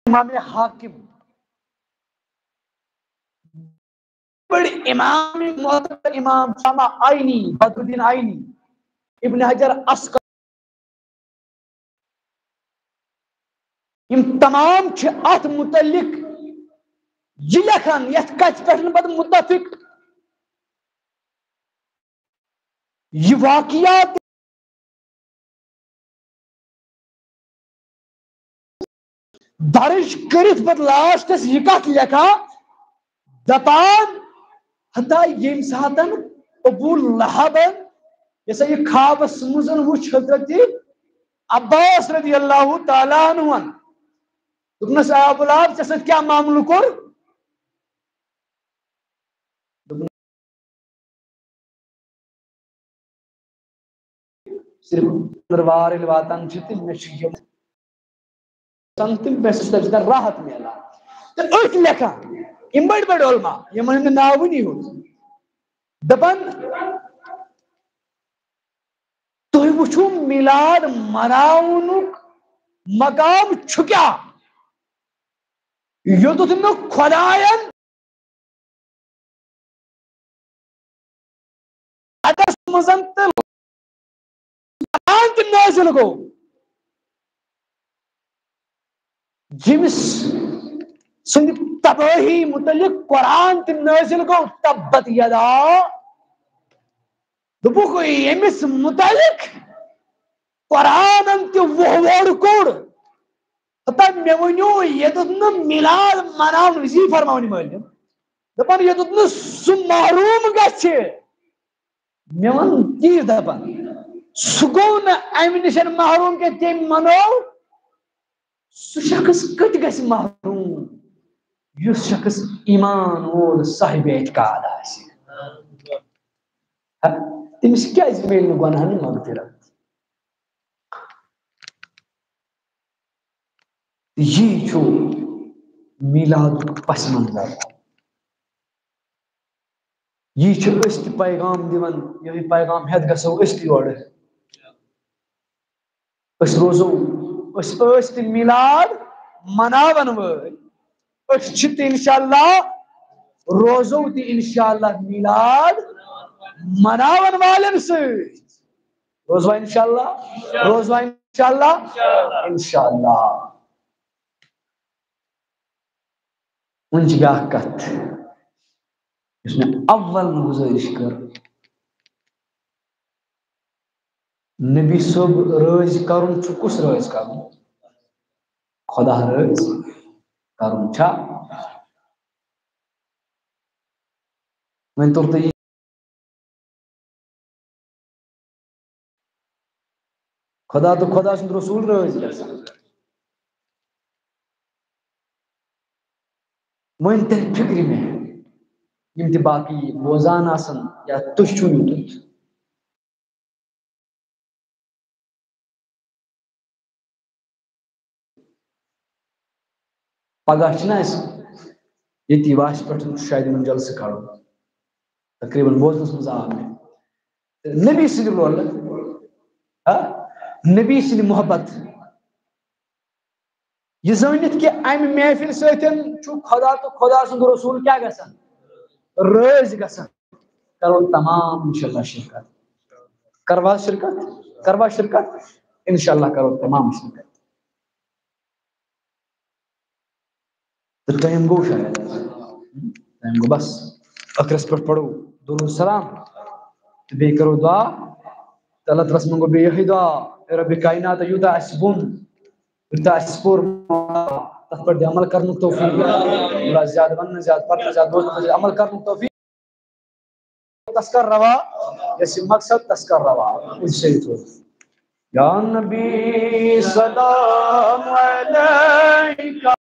امام حاکم بڑے امام معتبر امام شامہ آئینی بدر الدین آئینی ابن حجر اسقلانی یم تمام ات متعلق یہ لکھان یت کت پہ متفق یہ واقعات درج کرت پہ لاسٹس یہ کت لکھا دپان حتیٰ یم ساتن ابو لہب یہ یہ خوابس مزن وچ حضرت عباس رضی اللہ تعالیٰ عنہ دپنس ابو لہب ژےٚ سۭتۍ کیٛاہ معاملہٕ کوٚر صرف دربار واتان تم راحت ملان تو ات لکھان یم بڑ بڑ علماء یمن ناو ونی ہو دپان تُہۍ وٕچھِو میلاد مناونُک مقام چھُ کیٛاہ یوٚتَتھ نہٕ خۄدایَن اَتَس منٛز تہٕ قرآن تہِ نٲزِل گوٚو ییٚمِس سٕنٛدِ تبٲہی متعلق قرآن تہِ نٲزِل گوٚو تبت یدا دوٚپُکھ ییٚمِس متعلق قرآنن تہِ وۄہوٲڑ کوٚر ہتا مےٚ ؤنِو ییٚتَتھ نہٕ میلاد مناونہٕ وِزی فرماونہِ مٲلِم دپان یوٚتَتھ نہٕ سُہ محروٗم گژھِ مےٚ وَن تی دپان سُہ گوٚو نہٕ اَمہِ نِش محروٗم کینٛہہ تٔمۍ مَنو سُہ شخص کتہِ گژھِ محروٗم یُس شخص ایمان وول صاحب اعتقاد آسہِ تٔمِس کیٛازِ میلہِ نہٕ گۄناہن مغفرت یی چھُ میلادُک پس منظر یہ أسۍ تہِ پیغام دِوان یہِ پیغام ہٮ۪تھ گژھو أسۍ تہِ یورٕ أسۍ روزو أسۍ ٲسۍ تہِ میلاد مناون وٲلۍ أسۍ چھِ تہِ انشاءاللہ روزو تہِ انشاءاللہ میلاد مناون والٮ۪ن سۭتۍ روزوا انشاءاللہ روزوا انشاءاللہ انشاءاللہ وۄنۍ چھِ بیٛاکھ کتھ یُس مےٚ اول گُزٲرِش کٔر نبی صٲب رٲضۍ کرُن چھُ کُس رٲضۍ کرُن خدا رٲضۍ کرُن چھا وۄنۍ توٚر تۄہہِ خدا تہٕ خدا سُنٛد رسوٗل رٲضۍ گژھان وۄنۍ ترِ فِکرِ مےٚ یِم تہِ باقٕے بوزان آسن یا تُہۍ چھِو یوٚتُتھ پگہہ چھِنہ اَسہِ ییٚتی واشہِ پٮ۪ٹھ شاید یِمن جلسہٕ کھڑُن تقریٖباً بوزنس منٛز آو مےٚ نبی سٕنٛدِ رولہٕ نبی سٕنٛدِ محبت یہ زٲنِتھ کہِ امہِ محفِل سۭتۍ چھُ خدا تہٕ خدا سُنٛد رسوٗل کیٛاہ گژھان رٲضۍ گژھان کرو تمام انشاءاللہ شرکت کروا شرکت انشاءاللہ کرو تمام شرکت تو ٹائم گو شاید ٹائم گو بس ٲخرس پٮ۪ٹھ پڑو درود سلام تو بیٚیہِ کرو دعا تہٕ اللہ تعالیٰ منٛگو بیٚیہِ یِہوٚے دعا اے رۄبِ کاینات یوٗتاہ اَسہِ بوٚن یوٗتاہ اَسہِ پوٚر تتھ پٮ۪ٹھ دِ عمل کرنُک توفیٖق زیادٕ وننہٕ زیادٕ پرنہٕ زیادٕ بوزنہٕ عمل کرنُک توفیٖق تس کر روا یس یہ مقصد تس کر روا اس سے یا نبی سلام علیکہ